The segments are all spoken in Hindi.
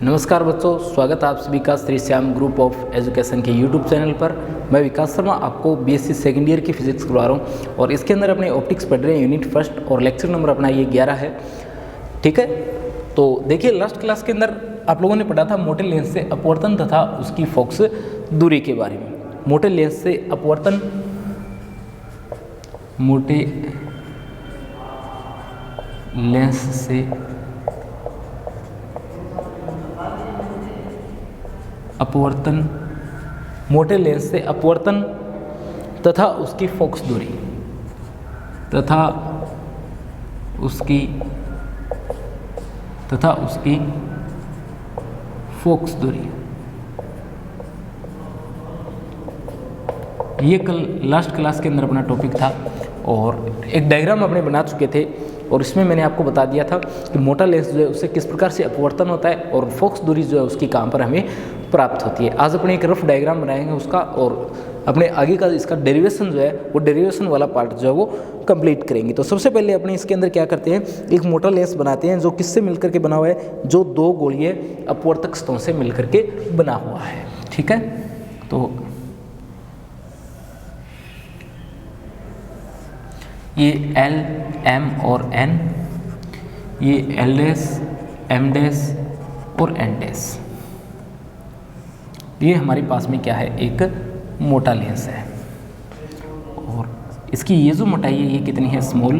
नमस्कार बच्चों, स्वागत है आप सभी का Shri Shyam group of education के यूट्यूब चैनल पर। मैं विकास शर्मा आपको बीएससी सेकेंड ईयर की फिजिक्स करवा रहा हूँ और इसके अंदर अपने ऑप्टिक्स पढ़ रहे हैं यूनिट फर्स्ट और लेक्चर नंबर अपना ये 11 है। ठीक है, तो देखिए लास्ट क्लास के अंदर आप लोगों ने पढ़ा था मोटे लेंस से अपवर्तन तथा उसकी फोकस दूरी के बारे में। मोटे लेंस से अपवर्तन, मोटे लेंस से अपवर्तन, मोटे लेंस से अपवर्तन तथा उसकी फोकस दूरी तथा उसकी फोकस दूरी, ये कल लास्ट क्लास के अंदर अपना टॉपिक था और एक डायग्राम अपने बना चुके थे और इसमें मैंने आपको बता दिया था कि मोटा लेंस जो है उससे किस प्रकार से अपवर्तन होता है और फोकस दूरी जो है उसकी कहाँ पर हमें प्राप्त होती है। आज अपने एक रफ डायग्राम बनाएंगे उसका और अपने आगे का इसका डेरिवेशन जो है वो डेरिवेशन वाला पार्ट जो है वो कंप्लीट करेंगे। तो सबसे पहले अपने इसके अंदर क्या करते हैं, एक मोटा लेंस बनाते हैं जो किससे मिलकर के बना हुआ है, जो दो गोलीय अपवर्तक सतहों से मिलकर के बना हुआ है। ठीक है, तो ये एल, एम और एन, ये एल डैश, एम डैश और एन डैश, ये हमारे पास में क्या है, एक मोटा लेंस है और इसकी ये जो मोटाई है ये कितनी है, स्मॉल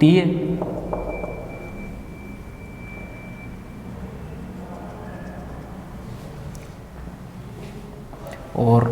टी है। और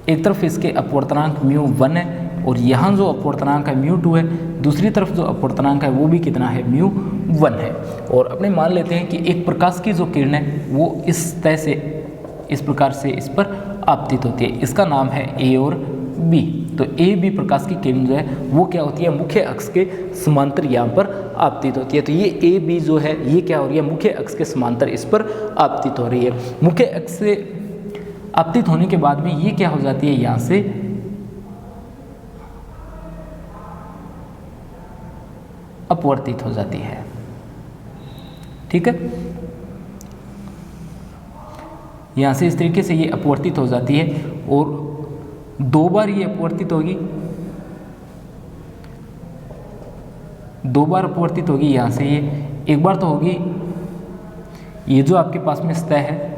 एक तरफ इसके अपवर्तनांक μ1 है और यहाँ जो अपवर्तनांक है μ2 है, दूसरी तरफ जो अपवर्तनांक है वो भी कितना है, μ1 है। और अपने मान लेते हैं कि एक प्रकाश की जो किरण है वो इस प्रकार से इस पर आपतित होती है, इसका नाम है ए और बी। तो ए बी प्रकाश की किरण जो है वो क्या होती है, मुख्य अक्ष के समांतर यहाँ पर आपतित होती है। तो ये ए बी जो है ये क्या हो रही है, मुख्य अक्ष के समांतर इस पर आपतित हो रही है। मुख्य अक्ष से आपतित होने के बाद में ये क्या हो जाती है, यहाँ से अपवर्तित हो जाती है। ठीक है, यहाँ से इस तरीके से ये अपवर्तित हो जाती है और दो बार ये अपवर्तित होगी, दो बार अपवर्तित होगी। यहाँ से ये एक बार तो होगी, ये जो आपके पास में सतह है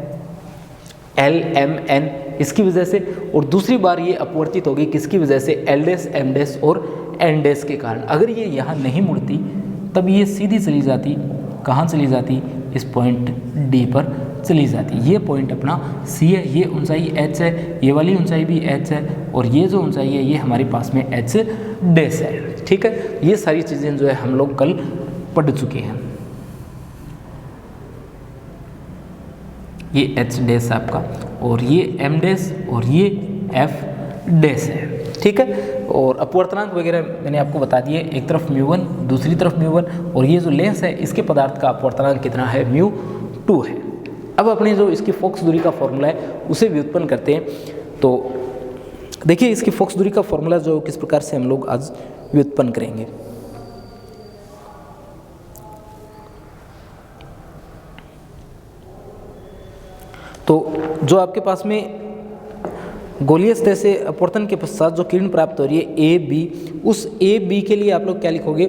एल एम एन, इसकी वजह से, और दूसरी बार ये अपवर्तित होगी किसकी वजह से, एल डैश, एम डैश और एन डैश के कारण। अगर ये यहाँ नहीं मुड़ती तब ये सीधी चली जाती, कहाँ चली जाती, इस पॉइंट डी पर चली जाती। ये पॉइंट अपना सी है, ये ऊंचाई एच है, ये वाली ऊंचाई भी एच है और ये जो ऊंचाई है ये हमारे पास में एच डैश है। ठीक है, ये सारी चीज़ें जो है हम लोग कल पढ़ चुके हैं। ये एच डैश आपका और ये एम डैश और ये एफ डैश है। ठीक है, और अपवर्तनांक वगैरह मैंने आपको बता दिए, एक तरफ μ1 दूसरी तरफ μ1 और ये जो लेंस है इसके पदार्थ का अपवर्तनांक कितना है, μ2 है। अब अपने जो इसकी फोकस दूरी का फॉर्मूला है उसे व्युत्पन्न करते हैं। तो देखिए इसकी फोकस दूरी का फॉर्मूला जो किस प्रकार से हम लोग आज व्युत्पन्न करेंगे। तो जो आपके पास में गोलीय सतह से अपवर्तन के पश्चात जो किरण प्राप्त हो रही है ए बी, उस ए बी के लिए आप लोग क्या लिखोगे,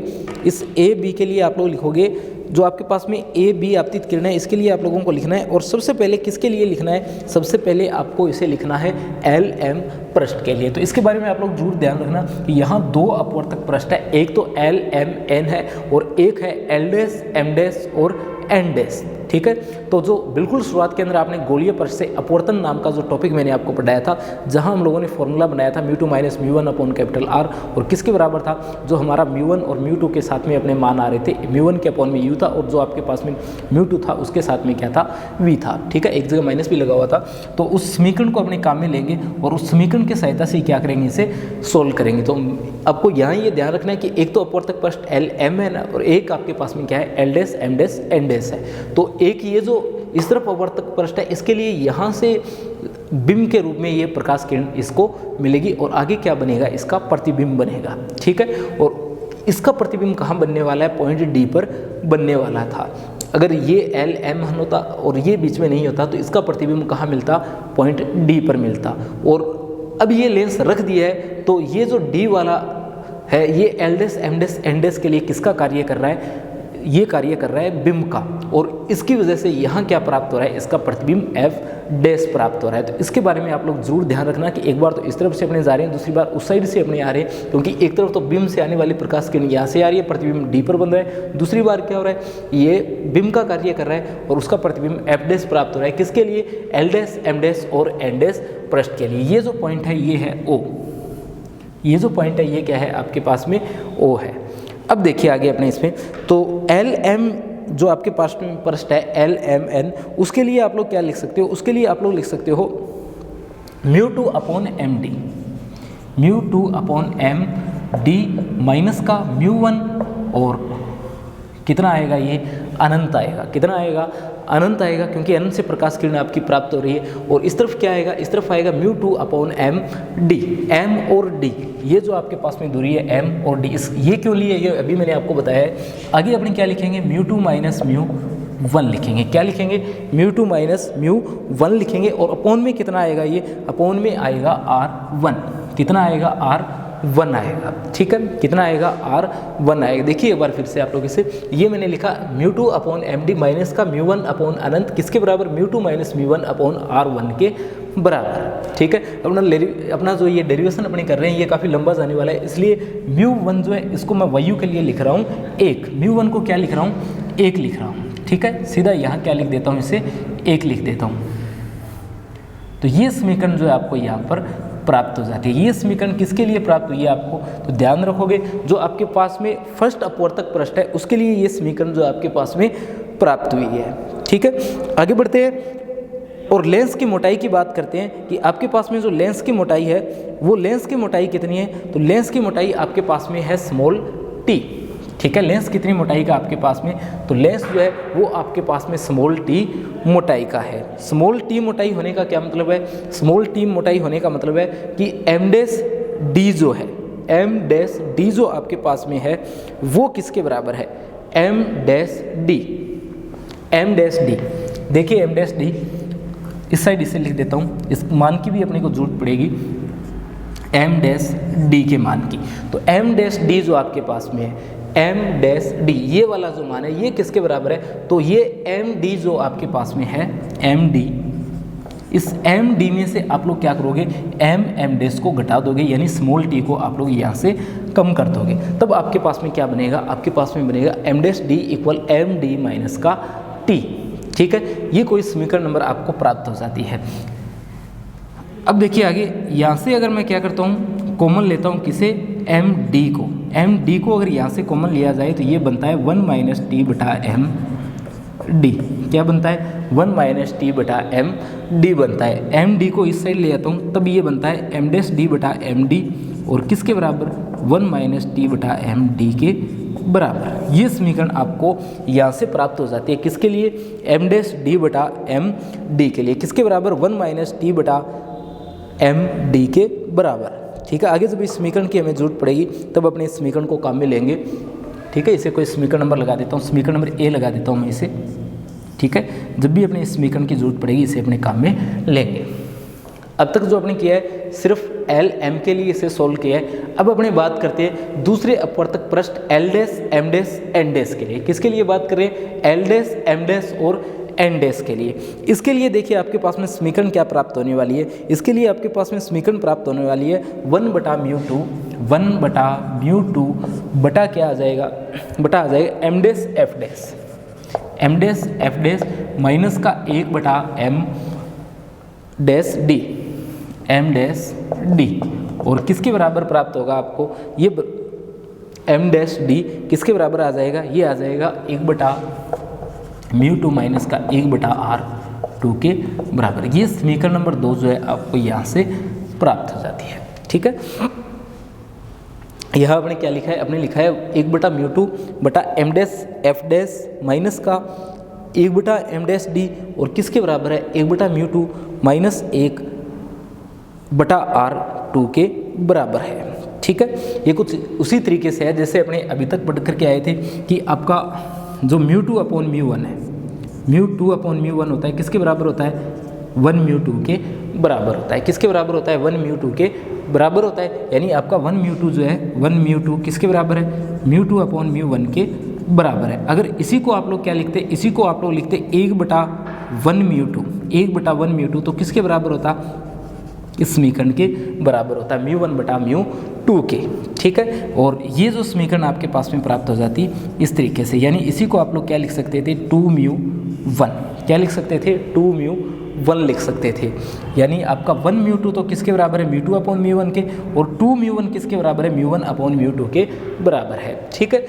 इस ए बी के लिए आप लोग लिखोगे जो आपके पास में ए बी आपतित किरण है इसके लिए आप लोगों को लिखना है। और सबसे पहले किसके लिए लिखना है, सबसे पहले आपको इसे लिखना है एल एम पृष्ठ के लिए। तो इसके बारे में आप लोग जरूर ध्यान रखना कि यहाँ दो अपवर्तक पृष्ठ है, एक तो एल एम एन है और एक है एल डैश, एम डैश और एन डैश। ठीक है, तो जो बिल्कुल शुरुआत के अंदर आपने गोलीय पृष्ठ से अपवर्तन नाम का जो टॉपिक मैंने आपको पढ़ाया था, जहां हम लोगों ने फॉर्मूला बनाया था μ2 माइनस μ1 अपॉन कैपिटल R, और किसके बराबर था, जो हमारा μ1 और μ2 के साथ में अपने मान आ रहे थे, μ1 के अपॉन में u था और जो आपके पास में μ2 था उसके साथ में क्या था, v था। ठीक है, एक जगह माइनस भी लगा हुआ था। तो उस समीकरण को अपने काम में लेंगे और उस समीकरण की सहायता से क्या करेंगे, इसे सोल्व करेंगे। तो आपको यहाँ ये ध्यान रखना है कि एक तो अपवर्तक पृष्ठ एल एम है और एक आपके पास में क्या है, L dash, M dash, N dash है। तो एक ये जो इस तरफ अपवर्तक पृष्ठ है इसके लिए यहाँ से बिंब के रूप में ये प्रकाश किरण इसको मिलेगी और आगे क्या बनेगा, इसका प्रतिबिंब बनेगा। ठीक है, और इसका प्रतिबिंब कहाँ बनने वाला है, पॉइंट डी पर बनने वाला था। अगर ये एल एम होता और ये बीच में नहीं होता तो इसका प्रतिबिंब कहाँ मिलता, पॉइंट डी पर मिलता। और अब ये लेंस रख दिया है तो ये जो डी वाला है ये L dash M dash N dash के लिए किसका कार्य कर रहा है, ये कार्य कर रहा है बिंब का, और इसकी वजह से यहाँ क्या प्राप्त हो रहा है, इसका प्रतिबिंब एफ डैश प्राप्त हो रहा है। तो इसके बारे में आप लोग जरूर ध्यान रखना कि एक बार तो इस तरफ से अपने जा रहे हैं, दूसरी बार उस साइड से अपने आ रहे हैं, क्योंकि एक तरफ तो बिंब से आने वाली प्रकाश किरण यहाँ से आ रही है, प्रतिबिंब डी पर बन रहा है, दूसरी बार क्या हो रहा है, ये बिंब का कार्य कर रहा है और उसका प्रतिबिंब एफ डैश प्राप्त हो रहा है, किसके लिए, एल डैश एम डैश और एन डैश पृष्ठ के लिए। ये जो पॉइंट है ये है ओ, ये जो पॉइंट है ये क्या है आपके पास में ओ है। अब देखिए आगे अपने इसमें, तो एल एम जो आपके पास में पृष्ठ है एल एम एन, उसके लिए आप लोग क्या लिख सकते हो, उसके लिए आप लोग लिख सकते हो mu two upon M D, mu two upon M D minus का म्यू वन, और कितना आएगा, ये अनंत आएगा, कितना आएगा, अनंत आएगा, क्योंकि अनंत से प्रकाश किरण आपकी प्राप्त हो रही है। और इस तरफ क्या आएगा, इस तरफ आएगा mu two upon M D, M और डी, ये जो आपके पास में दूरी है एम और डी, इस ये क्यों लिए ये अभी मैंने आपको बताया है। आगे अपने क्या लिखेंगे, mu two minus mu one लिखेंगे, क्या लिखेंगे, mu two minus mu one लिखेंगे, और अपॉन में कितना आएगा, ये अपॉन में आएगा आर वन, कितना आएगा, आर वन आएगा, ठीक है, कितना आएगा, आर वन आएगा। देखिए एक बार फिर से आप लोग इसे, ये मैंने लिखा mu two upon M D minus का म्यू वन अपॉन अनंत, किसके बराबर, mu two minus mu one upon R one के बराबर, ठीक है। अपना जो ये डेरिवेशन अपने कर रहे हैं ये काफ़ी लंबा जाने वाला है, इसलिए म्यू वन जो है इसको मैं वायु के लिए लिख रहा हूँ एक, म्यू वन को क्या लिख रहा हूँ, एक लिख रहा हूँ, ठीक है। सीधा यहाँ क्या लिख देता हूँ, इसे एक लिख देता हूँ। तो ये समीकरण जो है आपको यहाँ पर प्राप्त हो जाती है। ये समीकरण किसके लिए प्राप्त हुई है आपको, तो ध्यान रखोगे जो आपके पास में फर्स्ट अपवर्तक पृष्ठ है उसके लिए ये समीकरण जो आपके पास में प्राप्त हुई है, ठीक है। आगे बढ़ते हैं और लेंस की मोटाई की बात करते हैं कि आपके पास में जो लेंस की मोटाई है वो लेंस की मोटाई कितनी है, तो लेंस की मोटाई आपके पास में है स्मॉल टी, ठीक है। लेंस कितनी मोटाई का आपके पास में, तो लेंस जो है वो आपके पास में स्मॉल टी मोटाई का है। स्मॉल टी मोटाई होने का क्या मतलब है, स्मॉल टी मोटाई होने का मतलब है कि एम डैश डी जो है, एम डैश डी जो आपके पास में है वो किसके बराबर है, M dash D, M dash D. देखिए एम डैश डी इस साइड इसे लिख देता हूँ, इस मान की भी अपने को जरूरत पड़ेगी, एम डैश डी के मान की। तो एम डैश डी जो आपके पास में है एम डैश डी, ये वाला जो मान है ये किसके बराबर है, तो ये एम डी जो आपके पास में है एम डी, इस एम डी में से आप लोग क्या करोगे, एम डैश को घटा दोगे, यानी स्मॉल टी को आप लोग यहाँ से कम कर दोगे, तब आपके पास में क्या बनेगा, आपके पास में बनेगा M dash D equal M D minus का टी, ठीक है। ये कोई समीकरण नंबर आपको प्राप्त हो जाती है। अब देखिए आगे यहाँ से अगर मैं क्या करता हूँ, कॉमन लेता हूँ किसे, एम डी को, एम डी को अगर यहाँ से कॉमन लिया जाए तो ये बनता है 1 माइनस टी बटा एम डी, क्या बनता है, 1 माइनस टी बटा एम डी बनता है। एम डी को इस साइड ले जाता हूँ तब ये बनता है एम डैश डी बटा एम डी, और किसके बराबर, 1 माइनस टी बटा एम डी के बराबर। ये समीकरण आपको यहाँ से प्राप्त हो जाती है, किसके लिए, एम डैश डी बटा एम डी के लिए, किसके बराबर, 1 माइनस टी बटा एम डी के बराबर, ठीक है। आगे जब इस समीकरण की हमें जरूरत पड़ेगी तब अपने इस समीकरण को काम में लेंगे, ठीक है। इसे कोई समीकरण नंबर लगा देता हूँ, समीकरण नंबर ए लगा देता हूँ मैं इसे, ठीक है। जब भी अपने इस समीकरण की जरूरत पड़ेगी इसे अपने काम में लेंगे। अब तक जो आपने किया है सिर्फ एल एम के लिए इसे सोल्व किया है। अब अपने बात करते हैं दूसरे अपवर्तक पृष्ठ L dash M dash N dash के लिए, किसके लिए बात कर रहे हैं, एल डैश एम डैश और एन डैश के लिए। इसके लिए देखिए आपके पास में समीकरण क्या प्राप्त होने वाली है, इसके लिए आपके पास में समीकरण प्राप्त होने वाली है 1 बटा म्यू टू, 1 बटा म्यू टू बटा क्या आ जाएगा, बटा आ जाएगा M dash F dash, M dash F dash minus का 1 बटा M dash D, M dash D, और किसके बराबर प्राप्त होगा आपको, ये एम डैश डी किसके बराबर आ जाएगा, ये आ जाएगा 1 बटा म्यू टू माइनस का 1 बटा आर टू के बराबर। ये समीकरण नंबर 2 जो है आपको यहाँ से प्राप्त हो जाती है, ठीक है। यहाँ आपने क्या लिखा है, आपने लिखा है 1 बटा म्यू टू बटा M dash F dash minus का 1 बटा एम डैश डी, और किसके बराबर है, 1 बटा म्यू टू माइनस 1 बटा आर टू के बराबर है, ठीक है। ये कुछ उसी तरीके से है जैसे अपने अभी तक पढ़ करके आए थे कि आपका जो mu two upon mu one है, μ2/μ1 होता है किसके बराबर होता है 1μ2 के बराबर होता है। किसके बराबर होता है 1μ2 के बराबर होता है, यानी आपका 1μ2 जो है 1μ2 किसके बराबर है μ2/μ1 के बराबर है। अगर इसी को आप लोग क्या लिखते, इसी को आप लोग लिखते 1/1μ2 तो किसके बराबर होता, इस समीकरण के बराबर होता है μ1/μ2 के। ठीक है, और ये जो समीकरण आपके पास में प्राप्त हो जाती इस तरीके से, यानी इसी को आप लोग क्या लिख सकते थे 2μ1, क्या लिख सकते थे 2μ1 लिख सकते थे। यानी आपका 1μ2 तो किसके बराबर है μ2/μ1 के, और 2μ1 किसके बराबर है μ1/μ2 के बराबर है। ठीक है,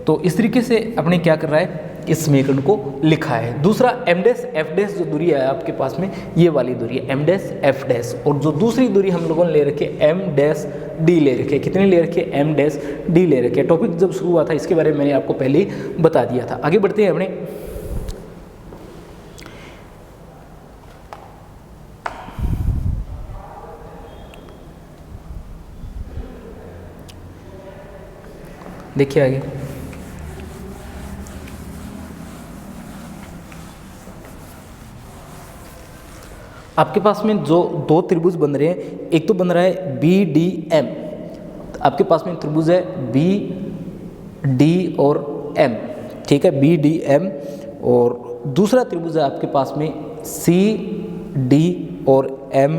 तो इस तरीके से अपने क्या कर रहा है, इस समीकरण को लिखा है। दूसरा m डैश f डैश जो दूरी है आपके पास में, ये वाली दूरी है m डैश f डैश, और जो दूसरी दूरी हम लोगों ने ले रखी है m डैश d ले रखी है। कितनी ले रखी है m डैश d ले रखी है। टॉपिक जब शुरू हुआ था इसके बारे में मैंने आपको पहले ही बता दिया था। आगे बढ़ते हैं अपने, देखिए आगे आपके पास में जो दो त्रिभुज बन रहे हैं, एक तो बन रहा है BDM, आपके पास में त्रिभुज है BD और M। ठीक है, BDM, और दूसरा त्रिभुज है आपके पास में CD और M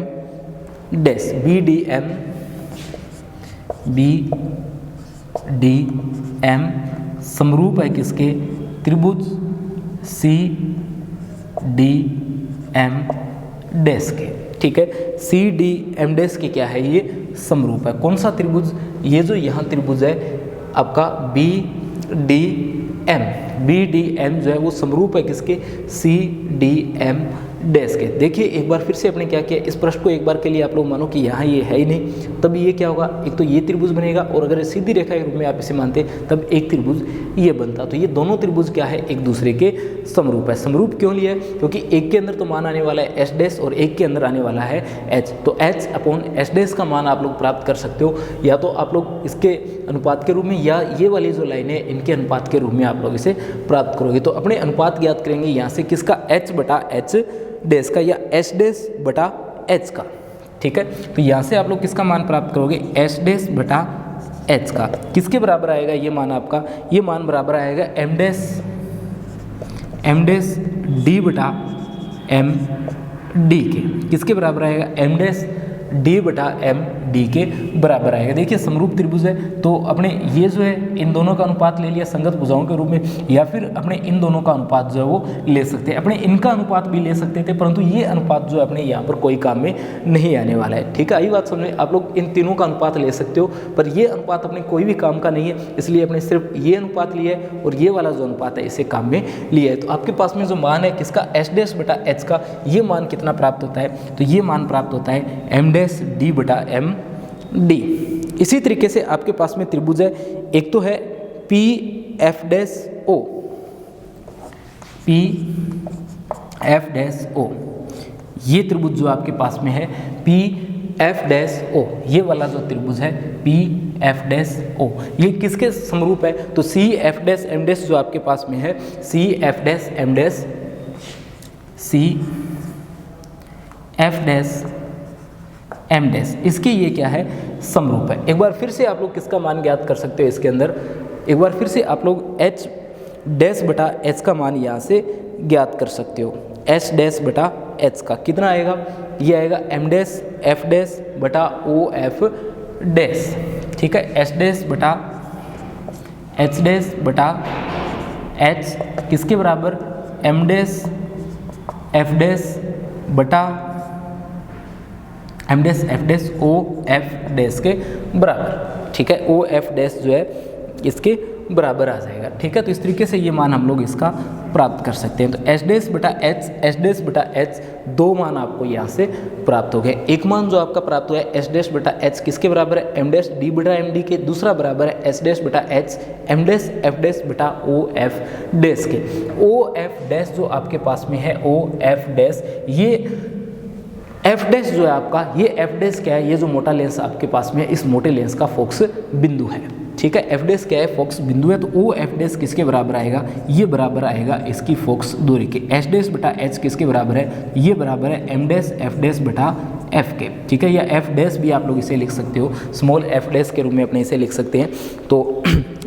डैश, BDM BDM समरूप है किसके, त्रिभुज CDM डैश के। ठीक है, CDM डैश के क्या है, ये समरूप है। कौन सा त्रिभुज, ये जो यहाँ त्रिभुज है आपका BDM जो है वो समरूप है किसके, CDM डैश के। देखिए एक बार फिर से अपने क्या किया, इस प्रश्न को एक बार के लिए आप लोग मानो कि यहाँ ये है ही नहीं, तब ये क्या होगा, एक तो ये त्रिभुज बनेगा, और अगर सीधी रेखा के रूप में आप इसे मानते तब एक त्रिभुज ये बनता। तो ये दोनों त्रिभुज क्या है, एक दूसरे के समरूप है। समरूप क्यों लिया है, क्योंकि एक के अंदर तो मान आने वाला है h डैश और एक के अंदर आने वाला है h, तो h/h डैश का मान आप लोग प्राप्त कर सकते हो, या तो आप लोग इसके अनुपात के रूप में, या ये वाली जो लाइन है इनके अनुपात के रूप में आप लोग इसे प्राप्त करोगे। तो अपने अनुपात ज्ञात करेंगे यहाँ से किसका, h/h डैश का, या h डैश बटा h का। ठीक है, तो यहाँ से आप लोग किसका मान प्राप्त करोगे, h डैश बटा h का। किसके बराबर आएगा ये मान आपका, ये मान बराबर आएगा m डैश d बटा m d के। किसके बराबर आएगा, m डैश d बटा m d के बराबर आएगा। देखिए समरूप त्रिभुज है, तो अपने ये जो है इन दोनों का अनुपात ले लिया संगत भुजाओं के रूप में, या फिर अपने इन दोनों का अनुपात जो है वो ले सकते हैं। अपने इनका अनुपात भी ले सकते थे, परंतु ये अनुपात जो है अपने यहाँ पर कोई काम में नहीं आने वाला है। ठीक है, आई बात समझ में, आप लोग इन तीनों का अनुपात ले सकते हो, पर ये अनुपात अपने कोई भी काम का नहीं है, इसलिए अपने सिर्फ ये अनुपात लिया है, और ये वाला जो अनुपात है इसे काम में लिया है। तो आपके पास में जो मान है किसका, h डैश बटा h का, ये मान कितना प्राप्त होता है, तो ये मान प्राप्त होता है m डैश d बटा m d। इसी तरीके से आपके पास में त्रिभुज है, एक तो है PF dash O, PF dash O, ये त्रिभुज जो आपके पास में है PF डैश O, ये वाला जो त्रिभुज है PF डैश O, ये किसके समरूप है, तो CF डैश M डैश जो आपके पास में है, CF dash M dash, CF dash m dash, इसके ये क्या है, समरूप है। एक बार फिर से आप लोग किसका मान ज्ञात कर सकते हो इसके अंदर, एक बार फिर से आप लोग h डैश बटा h का मान यहाँ से ज्ञात कर सकते हो। h डैश बटा h का कितना आएगा, ये आएगा m डैश f डैश बटा o f डैश। ठीक है, h डैश बटा h डैश बटा h किसके बराबर, m डैश f डैश बटा m dash f dash o f dash के बराबर। ठीक है, o f डैश जो है इसके बराबर आ जाएगा। ठीक है, तो इस तरीके से ये मान हम लोग इसका प्राप्त कर सकते हैं। तो h डैश बटा h दो मान आपको यहाँ से प्राप्त हो गए। एक मान जो आपका प्राप्त हुआ है h डैश बटा h किसके बराबर है, m डैश d बटा m d के। दूसरा बराबर है h डैश बटा h m dash f dash बटा o f डैश के। o f डैश जो आपके पास में है, o f डैश, ये f डैश जो है आपका, ये f डैश क्या है, ये जो मोटा लेंस आपके पास में है, इस मोटे लेंस का फोकस बिंदु है। ठीक है। एफ डैश क्या है, फोकस बिंदु है, तो ओ एफ डैश किसके बराबर आएगा, ये बराबर आएगा इसकी फोकस दूरी के। एच डैश बटा एच किसके बराबर है, ये बराबर है एम डैश एफ डैश बटा एफ के, ठीक है। या एफ डैश भी आप लोग इसे लिख सकते हो, स्मॉल एफ डैश के रूप में अपने इसे लिख सकते हैं। तो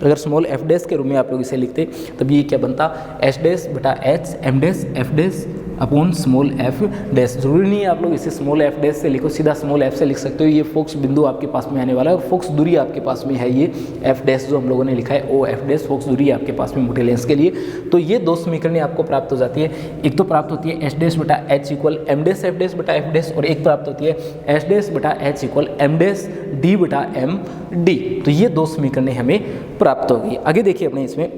अगर स्मॉल एफ डैश के रूप में आप लोग इसे लिखते तब ये क्या बनता, एच डैश बटा H M dash F dash upon small F dash. जरूरी नहीं है आप लोग इसे स्मॉल एफ डैश से लिखो, सीधा स्मॉल एफ से लिख सकते हो। ये फोकस बिंदु आपके पास में आने वाला है और फोकस दूरी आपके पास में है ये एफ डैश जो हम लोगों ने लिखा है ओ एफ डैश, फोकस दूरी आपके पास में मोटे लेंस के लिए। तो ये दो समीकरण आपको प्राप्त हो जाती है। एक तो प्राप्त होती है एच डैश बटा H equal M dash F dash बटा एफ डैश, और एक प्राप्त होती है एच डैश बटा H equal M dash D बटा एम डी। तो ये दो समीकरण हमें प्राप्त हो गई। आगे देखिए अपने इसमें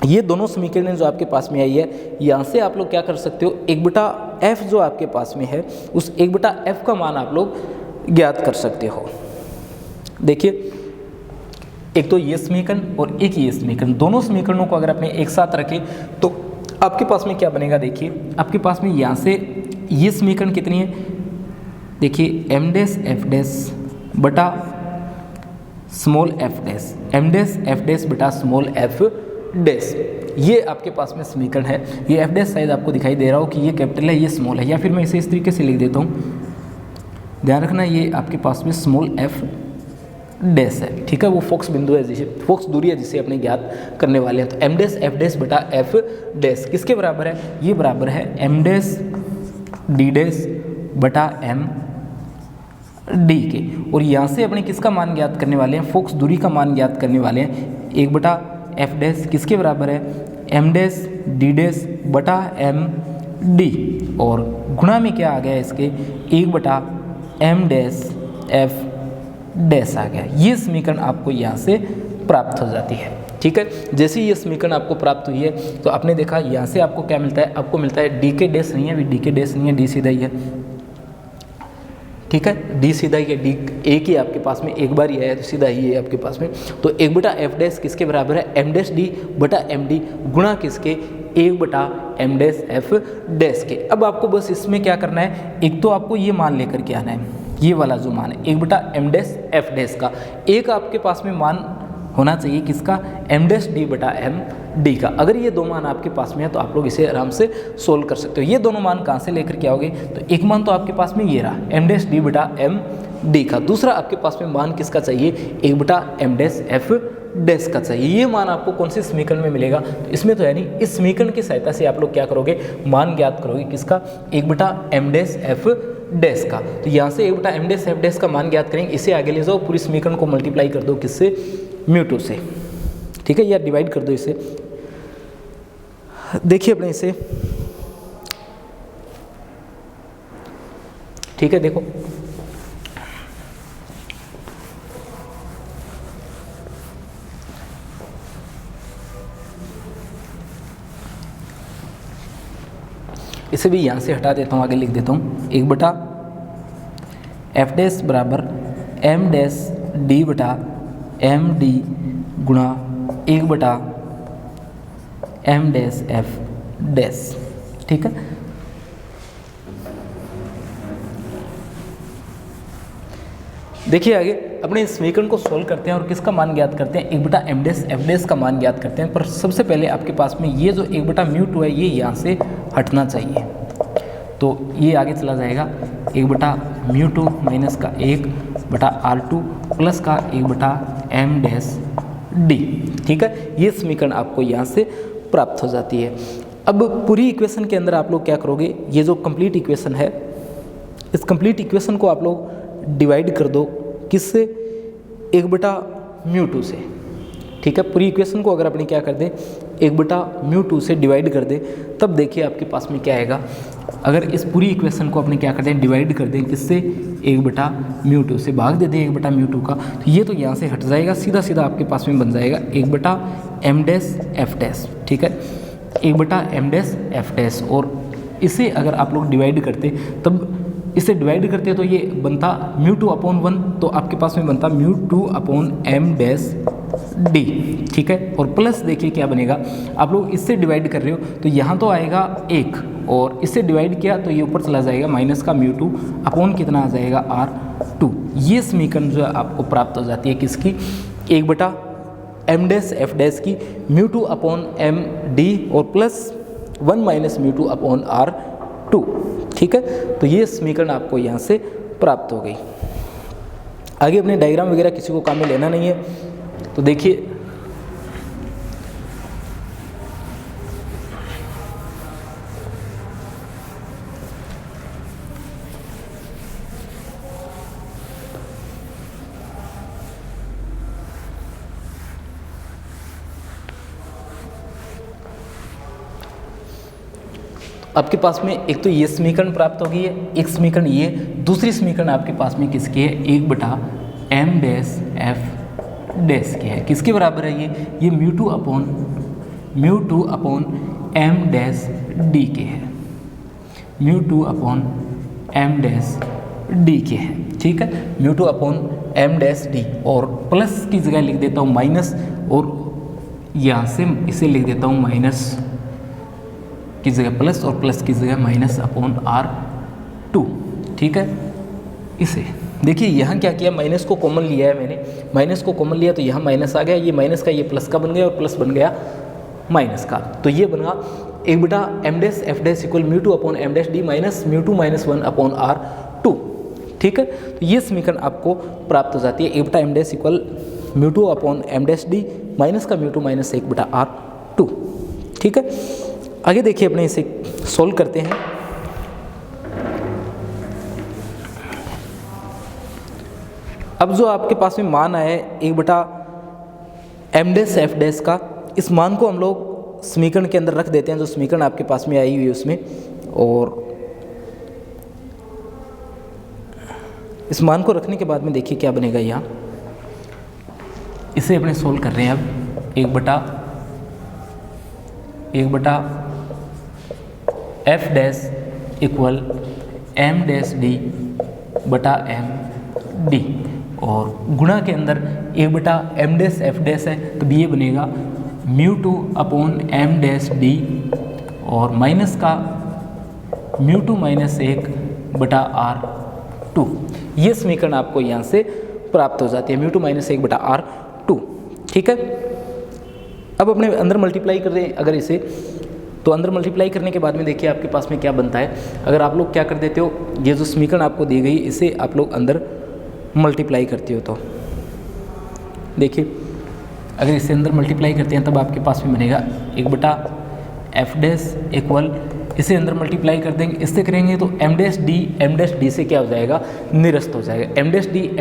ये दोनों समीकरण जो आपके पास में आई है, यहाँ से आप लोग क्या कर सकते हो, एक बटा एफ जो आपके पास में है उस एक बटा एफ का मान आप लोग ज्ञात कर सकते हो। देखिए एक तो ये समीकरण और एक ये समीकरण, दोनों समीकरणों को अगर अपने एक साथ रखें तो आपके पास में क्या बनेगा। देखिए आपके पास में यहाँ से ये समीकरण कितनी है, देखिए एम डैश एफ डैश बटा small F dash, M dash F dash बटा स्मॉल एफ डैश, ये आपके पास में समीकरण है। ये एफ डैश शायद आपको दिखाई दे रहा हो कि ये कैपिटल है ये स्मॉल है, या फिर मैं इसे इस तरीके से लिख देता हूँ, ध्यान रखना ये आपके पास में स्मॉल एफ डैश है, ठीक है। वो फोकस बिंदु है, जिसे फोकस दूरी है जिसे अपने ज्ञात करने वाले हैं। तो एम डैश एफ डैश बटा एफ डैश किसके बराबर है, ये बराबर है एम डैश डी डैश बटा एम डी के। और यहाँ से अपने किसका मान ज्ञात करने वाले हैं, फोकस दूरी का मान ज्ञात करने वाले हैं। एक बटा एफ डैश किसके बराबर है, एम डैश डी डैश बटा एम डी, और गुणा में क्या आ गया इसके, एक बटा एम डैश एफ डैश आ गया। ये समीकरण आपको यहाँ से प्राप्त हो जाती है, ठीक है। जैसे ये समीकरण आपको प्राप्त हुई है तो आपने देखा यहाँ से आपको क्या मिलता है, आपको मिलता है डी के डैश नहीं है, अभी डी के डैश नहीं है, डी सीधा ही है, ठीक है। डी सीधा ही है, डी एक ही आपके पास में एक बार ही आया तो सीधा ही है आपके पास में। तो एक बटा एफ डैश किसके बराबर है, एम डैश डी बटा एम डी गुणा किसके, एक बटा एम डैश एफ डैश के। अब आपको बस इसमें क्या करना है, एक तो आपको ये मान लेकर के आना है, ये वाला जो मान है एक बटा एम डैश एफ डैश का, एक आपके पास में मान होना चाहिए किसका, एम डैश डी बटा एम डी का। अगर ये दो मान आपके पास में है तो आप लोग इसे आराम से सोल्व कर सकते हो। ये दोनों मान कहाँ से लेकर के आओगे, तो एक मान तो आपके पास में ये रहा एम डैश डी बटा एम डी का, दूसरा आपके पास में मान किसका चाहिए, एक बटा एम डैश एफ डैश का चाहिए। ये मान आपको कौन से समीकरण में मिलेगा, तो इसमें तो यानी इस समीकरण की सहायता से आप लोग क्या करोगे, मान ज्ञात करोगे किसका, एक बटा एम डैश एफ डैश का। तो यहाँ से एक बटा एम डैश एफ डैश का मान ज्ञात करेंगे, इसे आगे ले जाओ, पूरी समीकरण को मल्टीप्लाई कर दो किससे, म्यू टू से, ठीक है, या डिवाइड कर दो इसे। देखिए अपने इसे, ठीक है, देखो इसे भी यहाँ से हटा देता हूँ, आगे लिख देता हूँ, एक बटा एफ डैश बराबर एम डैश डी बटा एम डी गुणा एक बटा एम डैश एफ डैश, ठीक है। देखिए आगे अपने इस समीकरण को सोल्व करते हैं और किसका मान ज्ञात करते हैं, एक बटा एम डैश एफ डैश का मान ज्ञात करते हैं। पर सबसे पहले आपके पास में ये जो एक बटा म्यू टू है ये यहाँ से हटना चाहिए, तो ये आगे चला जाएगा, एक बटा म्यू टू माइनस का एक बटा आर टू प्लस का एक बटा एम डैश डी, ठीक है। ये समीकरण आपको यहाँ से प्राप्त हो जाती है। अब पूरी इक्वेशन के अंदर आप लोग क्या करोगे, ये जो कंप्लीट इक्वेशन है इस कंप्लीट इक्वेशन को आप लोग डिवाइड कर दो किससे, एक बटा म्यू टू से, ठीक है। पूरी इक्वेशन को अगर अपने क्या कर दें, एक बटा म्यू टू से डिवाइड कर दें, तब देखिए आपके पास में क्या आएगा। अगर इस पूरी इक्वेशन को अपने क्या कर दें, डिवाइड कर दें किससे, एक बटा म्यू टू से, भाग दे दें एक बटा म्यू टू का, तो ये तो यहाँ से हट जाएगा, सीधा सीधा आपके पास में बन जाएगा एक बटा एम डैश एफ डैश, ठीक है, एक बटा एम डैश एफ डैश। और इसे अगर आप लोग डिवाइड करते, तब इसे डिवाइड करते तो ये बनता म्यू टू अपॉन वन, तो आपके पास में बनता mu two upon M dash D, ठीक है। और प्लस देखिए क्या बनेगा, आप लोग इससे डिवाइड कर रहे हो तो यहाँ तो आएगा एक, और इससे डिवाइड किया तो ये ऊपर चला जाएगा माइनस का म्यू टू अपॉन कितना आ जाएगा आर टू। ये समीकरण जो है आपको प्राप्त हो जाती है किसकी, 1 बटा एम डैश एफ डैश की mu two upon M D और plus 1 minus mu two upon R two. ठीक है, तो ये समीकरण आपको यहाँ से प्राप्त हो गई। आगे अपने डायग्राम वगैरह किसी को काम में लेना नहीं है, तो देखिए आपके पास में एक तो ये समीकरण प्राप्त हो गई है, एक समीकरण ये, दूसरी समीकरण आपके पास में किसकी है, 1 बटा एम डैश एफ डैश की है। किसके बराबर है ये mu two upon M dash D के है, mu two upon M dash D के है। ठीक है, mu two upon M dash D और प्लस की जगह लिख देता हूँ माइनस, और यहाँ से इसे लिख देता हूँ माइनस की जगह प्लस और प्लस की जगह माइनस अपॉन आर टू। ठीक है, इसे देखिए यहाँ क्या किया, माइनस को कॉमन लिया है मैंने, माइनस को कॉमन लिया तो यहाँ माइनस आ गया, ये माइनस का ये प्लस का बन गया और प्लस बन गया माइनस का, तो ये बना 1 बटा M dash F dash equal mu two upon M dash D minus mu two minus 1 upon R two. ठीक है, तो ये समीकरण आपको प्राप्त हो जाती है, 1 बटा M dash equal mu two upon M dash D minus का म्यू टू माइनस 1 बटा आर टू। ठीक है, आगे देखिए अपने इसे सोल्व करते हैं। अब जो आपके पास में मान आया है 1 बटा एम डैश एफ डैश का, इस मान को हम लोग समीकरण के अंदर रख देते हैं, जो समीकरण आपके पास में आई हुई है उसमें, और इस मान को रखने के बाद में देखिए क्या बनेगा। यहाँ इसे अपने सोल्व कर रहे हैं अब, 1 बटा F dash equal M dash D बटा एम डी, और गुणा के अंदर 1 बटा एम डैश एफ डैश है, तो ये बनेगा mu two upon M dash D और माइनस का म्यू टू माइनस 1 बटा आर टू। ये समीकरण आपको यहाँ से प्राप्त हो जाती है, म्यू टू माइनस 1 बटा आर टू। ठीक है, अब अपने अंदर मल्टीप्लाई कर दें अगर इसे, तो अंदर मल्टीप्लाई करने के बाद में देखिए आपके पास में क्या बनता है। अगर आप लोग क्या कर देते हो, ये जो समीकरण आपको दी गई इसे आप लोग अंदर मल्टीप्लाई करते हो, तो देखिए अगर इसे अंदर मल्टीप्लाई करते हैं तब आपके पास में बनेगा 1 बटा एफ डैश इक्वल, इसे अंदर मल्टीप्लाई कर देंगे, इससे करेंगे तो एम डैश डी से क्या हो जाएगा, निरस्त हो जाएगा। एम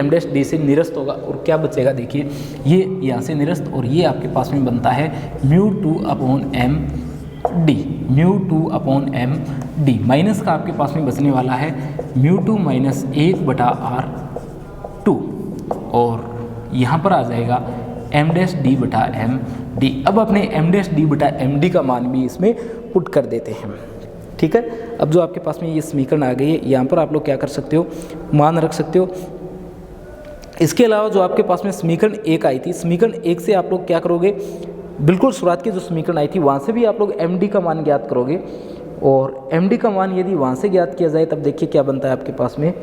डैश डी से निरस्त होगा और क्या बचेगा, देखिए ये यहाँ से निरस्त, और ये आपके पास में बनता है mu two upon M D, mu two upon M D minus का आपके पास में बचने वाला है म्यू टू माइनस 1 बटा आर टू, और यहाँ पर आ जाएगा एम डैश डी बटा एम डी। अब अपने एम डैश डी बटा एम डी का मान भी इसमें पुट कर देते हैं। ठीक है, अब जो आपके पास में ये समीकरण आ गई है, यहाँ पर आप लोग क्या कर सकते हो, मान रख सकते हो। इसके अलावा जो आपके पास में समीकरण 1 आई थी, समीकरण 1 से आप लोग क्या करोगे, बिल्कुल शुरुआत की जो समीकरण आई थी वहाँ से भी आप लोग एम डी का मान ज्ञात करोगे, और एम डी का मान यदि वहाँ से ज्ञात किया जाए तब देखिए क्या बनता है आपके पास में,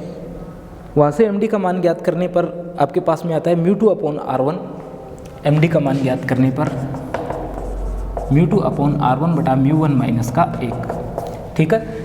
वहाँ से एम डी का मान ज्ञात करने पर आपके पास में आता है mu two upon R one, M D का मान ज्ञात करने पर mu two upon R one बटा म्यू वन माइनस का 1। ठीक है,